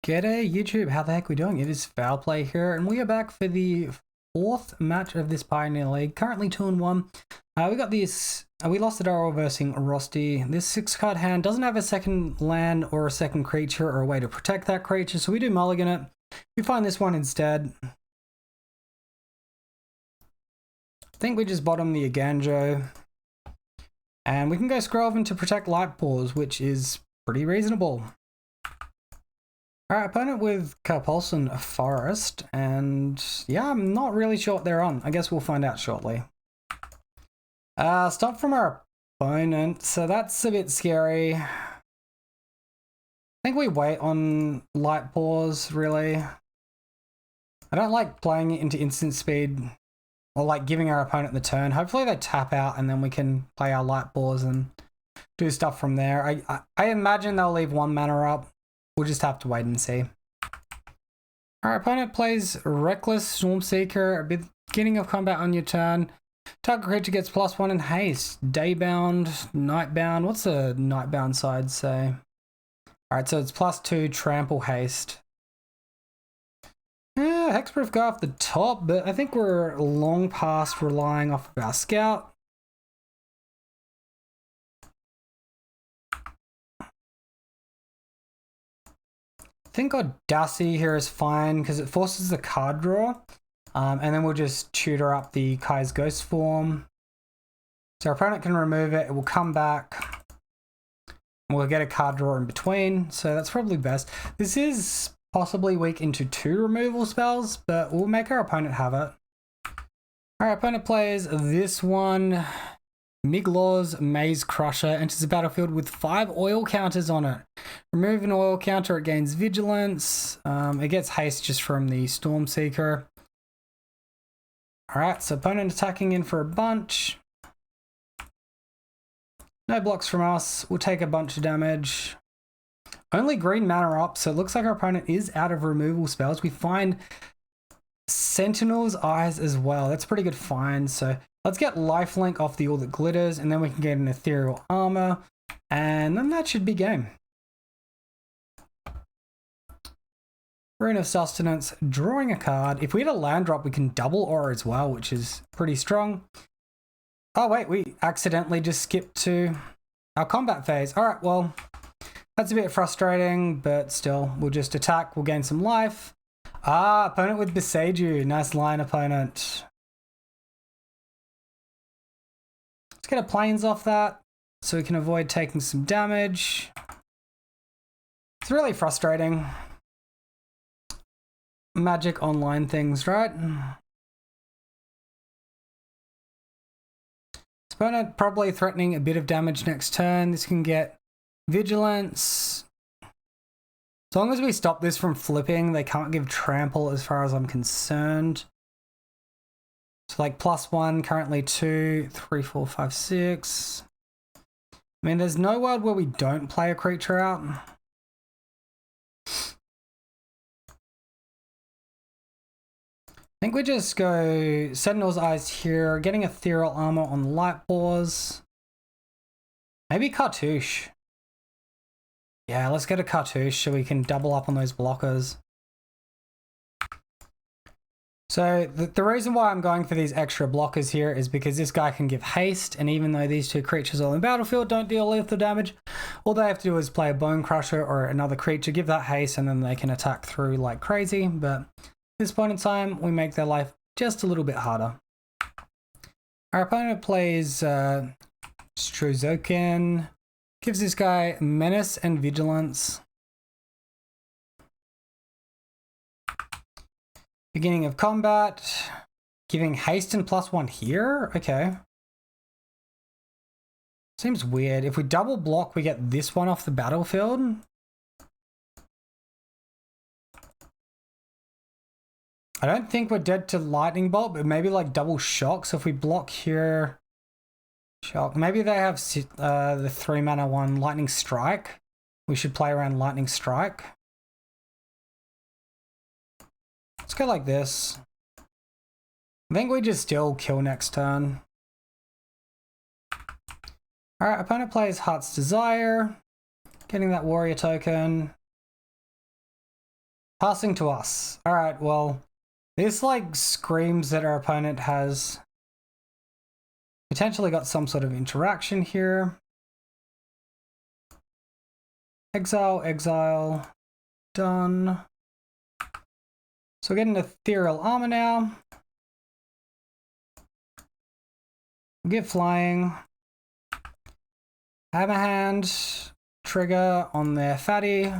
G'day YouTube, how the heck are we doing? It is Foul Play here, and we are back for the fourth match of this Pioneer League. Currently 2-1. We got this. We lost the Darrow versing Rosti. This 6-card hand doesn't have a second land or a second creature or a way to protect that creature, so we do mulligan it. We find this one instead. I think we just bottom the Aganjo. And we can go Scroven to protect Light Paws, which is pretty reasonable. Alright, opponent with Carpulson Forest, and yeah, I'm not really sure what they're on. I guess we'll find out shortly. Stop from our opponent, so that's a bit scary. I think we wait on Light Paws, really. I don't like playing it into instant speed, or like giving our opponent the turn. Hopefully they tap out and then we can play our Light Paws and do stuff from there. I imagine they'll leave 1 mana up. We'll just have to wait and see. Our opponent plays Reckless Stormseeker. Beginning of combat on your turn. Target creature gets +1 in haste. Daybound, Nightbound. What's the Nightbound side say? Alright, so it's +2 trample haste. Yeah, Hexproof go off the top, but I think we're long past relying off of our scout. I think Audacity here is fine because it forces the card draw. And then we'll just tutor up the Kai's Ghost form. So our opponent can remove it, it will come back. We'll get a card draw in between, so that's probably best. This is possibly weak into 2 removal spells, but we'll make our opponent have it. Our opponent plays this one. Miglor's Maze Crusher enters the battlefield with 5 oil counters on it. Remove an oil counter, it gains vigilance. It gets haste just from the Stormseeker. Alright, so opponent attacking in for a bunch. No blocks from us. We'll take a bunch of damage. Only green mana up, so it looks like our opponent is out of removal spells. We find Sentinel's Eyes as well. That's a pretty good find, so let's get lifelink off the All That Glitters, and then we can get an Ethereal Armor, and then that should be game. Rune of Sustenance, drawing a card. If we had a land drop, we can double Aura as well, which is pretty strong. Oh wait, we accidentally just skipped to our combat phase. Alright, well, that's a bit frustrating, but still, we'll just attack, we'll gain some life. Opponent with Beseiju. Nice line, opponent. Let's get a planes off that so we can avoid taking some damage. It's really frustrating. Magic Online things, right? Opponent probably threatening a bit of damage next turn. This can get Vigilance. As long as we stop this from flipping, they can't give trample as far as I'm concerned. So like +1, currently 2, 3, 4, 5, 6. I mean, there's no world where we don't play a creature out. I think we just go Sentinel's Eyes here, getting Ethereal Armor on Light Paws. Maybe Cartouche. Yeah, let's get a Cartouche so we can double up on those blockers. So the reason why I'm going for these extra blockers here is because this guy can give haste, and even though these 2 creatures on the battlefield don't deal lethal damage, all they have to do is play a Bone Crusher or another creature, give that haste, and then they can attack through like crazy. But at this point in time, we make their life just a little bit harder. Our opponent plays Struzokin. Gives this guy Menace and Vigilance. Beginning of combat. Giving haste and +1 here? Okay. Seems weird. If we double block, we get this one off the battlefield. I don't think we're dead to Lightning Bolt, but maybe like double shock. So if we block here... Shock. Maybe they have the 3 mana one, Lightning Strike. We should play around Lightning Strike. Let's go like this. I think we just still kill next turn. Alright, opponent plays Heart's Desire. Getting that warrior token. Passing to us. All right, well, this like screams that our opponent has potentially got some sort of interaction here. Exile, exile, done. So we get an ethereal armor now. We get flying. Hammerhand, trigger on their fatty.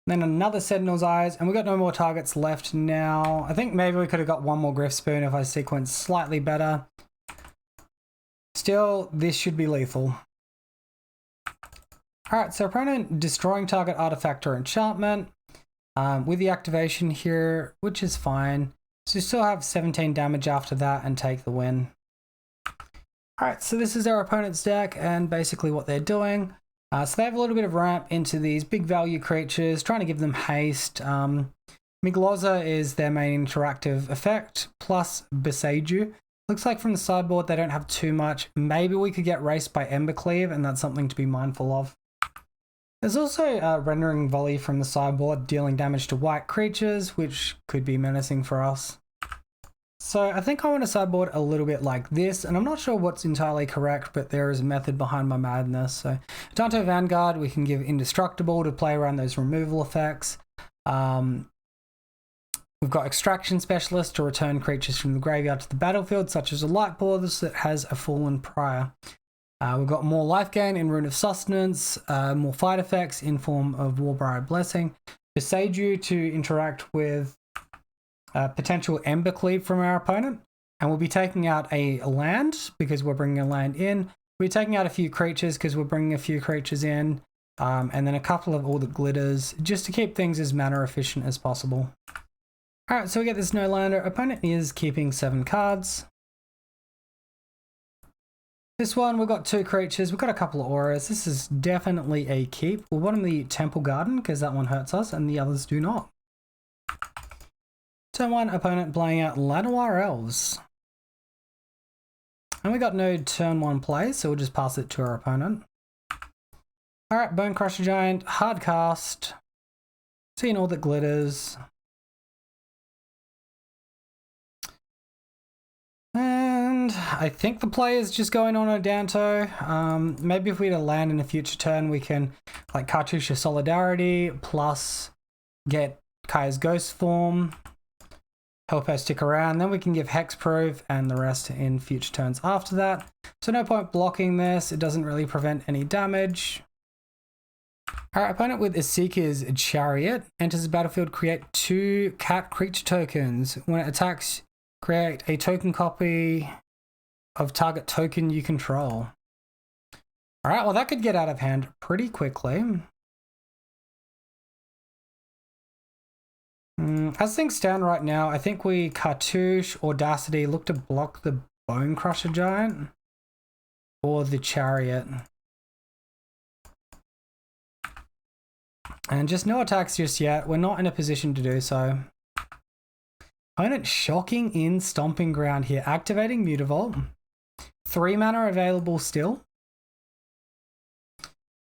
Then another Sentinel's Eyes, and we've got no more targets left now. I think maybe we could have got one more Griff Spoon if I sequenced slightly better. Still, this should be lethal. Alright, so opponent destroying target artifact or enchantment with the activation here, which is fine. So you still have 17 damage after that and take the win. Alright, so this is our opponent's deck and basically what they're doing. So they have a little bit of ramp into these big value creatures, trying to give them haste. Migloza is their main interactive effect, plus Beseiju. Looks like from the sideboard they don't have too much. Maybe we could get raced by Embercleave, and that's something to be mindful of. There's also Rendering Volley from the sideboard, dealing damage to white creatures, which could be menacing for us. So I think I want to sideboard a little bit like this, and I'm not sure what's entirely correct, but there is a method behind my madness. So Danto Vanguard, we can give Indestructible to play around those removal effects. We've got Extraction Specialist to return creatures from the graveyard to the battlefield, such as a Light Paws that has a Fallen Prior. We've got more life gain in Rune of Sustenance, more fight effects in form of Warbriar Blessing, Beseiju to interact with potential Embercleave from our opponent, and we'll be taking out a land because we're bringing a land in. We're taking out a few creatures because we're bringing a few creatures in, and then a couple of all the glitters just to keep things as mana efficient as possible. Alright, so we get this no lander. Opponent is keeping 7 cards. This one, we've got 2 creatures. We've got a couple of auras. This is definitely a keep. We'll bottom the Temple Garden because that one hurts us and the others do not. Turn 1, opponent playing out Llanowar Elves. And we got no turn 1 play, so we'll just pass it to our opponent. Alright, Bone Crusher Giant, hard cast. Seeing all that glitters. And I think the play is just going on a Danto. Maybe if we had a land in a future turn, we can like Cartouche of Solidarity plus get Kaya's Ghost Form. Help her stick around, then we can give Hexproof and the rest in future turns after that. So no point blocking this, it doesn't really prevent any damage. Our opponent with Isika's Chariot enters the battlefield, create 2 cat creature tokens. When it attacks, create a token copy of target token you control. Alright, well that could get out of hand pretty quickly. As things stand right now, I think we Cartouche, Audacity, look to block the Bone Crusher Giant or the Chariot. And just no attacks just yet. We're not in a position to do so. Opponent shocking in Stomping Ground here, activating Mutavault. 3 mana available still.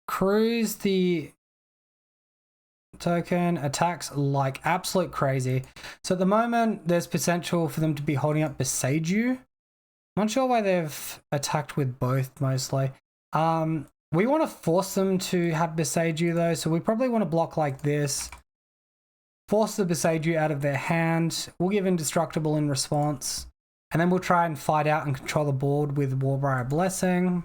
Cruise the token, attacks like absolute crazy. So at the moment, there's potential for them to be holding up Beseiju. I'm not sure why they've attacked with both mostly. We want to force them to have Beseiju though, so we probably want to block like this. Force the Beseiju out of their hand. We'll give Indestructible in response. And then we'll try and fight out and control the board with Warbriar Blessing.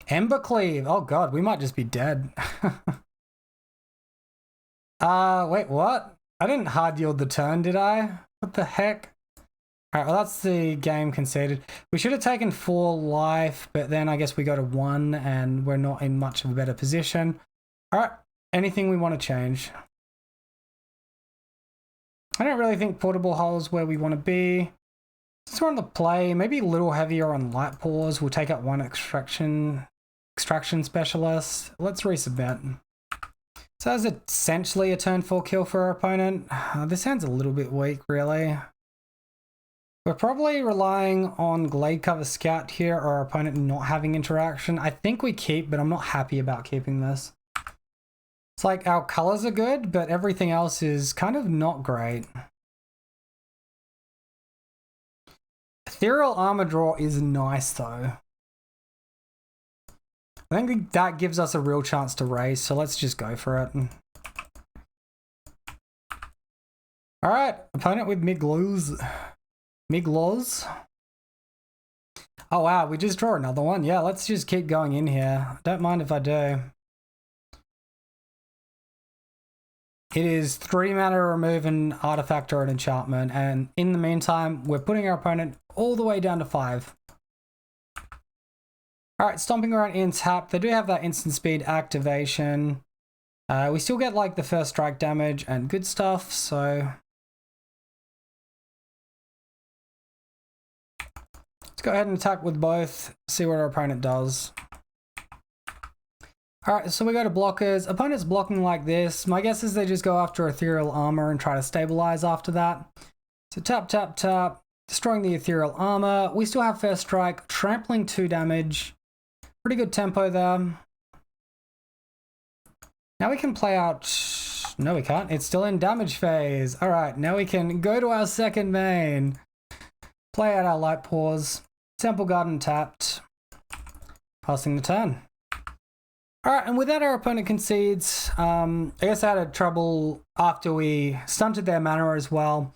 Embercleave. Oh god, we might just be dead. Wait, what? I didn't hard yield the turn, did I? What the heck? Alright, well that's the game conceded. We should have taken 4 life, but then I guess we go to 1 and we're not in much of a better position. Alright, anything we want to change? I don't really think Portable Hull is where we want to be. Since we're on the play, maybe a little heavier on Light Paws. We'll take out 1 Extraction Specialist. Let's resubmit. So that's essentially a turn 4 kill for our opponent. This hand's a little bit weak, really. We're probably relying on Glade Cover Scout here, or our opponent not having interaction. I think we keep, but I'm not happy about keeping this. It's like our colors are good, but everything else is kind of not great. Ethereal Armor draw is nice though. I think that gives us a real chance to raise, so let's just go for it. Alright, opponent with Migloz. Oh wow, we just draw another one. Yeah, let's just keep going in here. Don't mind if I do. It is 3 mana to remove an artifact or an enchantment, and in the meantime, we're putting our opponent all the way down to 5. Alright, stomping around in tap. They do have that instant speed activation. We still get like the first strike damage and good stuff, so let's go ahead and attack with both, see what our opponent does. Alright, so we go to blockers. Opponent's blocking like this. My guess is they just go after Ethereal Armor and try to stabilize after that. So tap, tap, tap, destroying the Ethereal Armor. We still have first strike, trampling 2 damage. Pretty good tempo there. Now we can play out... No, we can't. It's still in damage phase. Alright, now we can go to our second main. Play out our Light Pause. Temple Garden tapped. Passing the turn. Alright, and with that our opponent concedes. I guess I had trouble after we stunted their mana as well.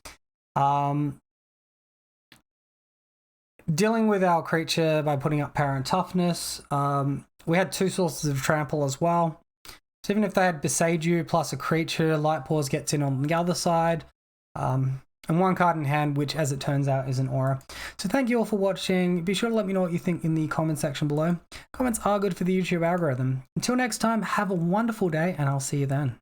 Dealing with our creature by putting up power and toughness. We had 2 sources of trample as well. So even if they had Beside You plus a creature, Light Pause gets in on the other side. And 1 card in hand, which as it turns out is an aura. So thank you all for watching. Be sure to let me know what you think in the comment section below. Comments are good for the YouTube algorithm. Until next time, have a wonderful day and I'll see you then.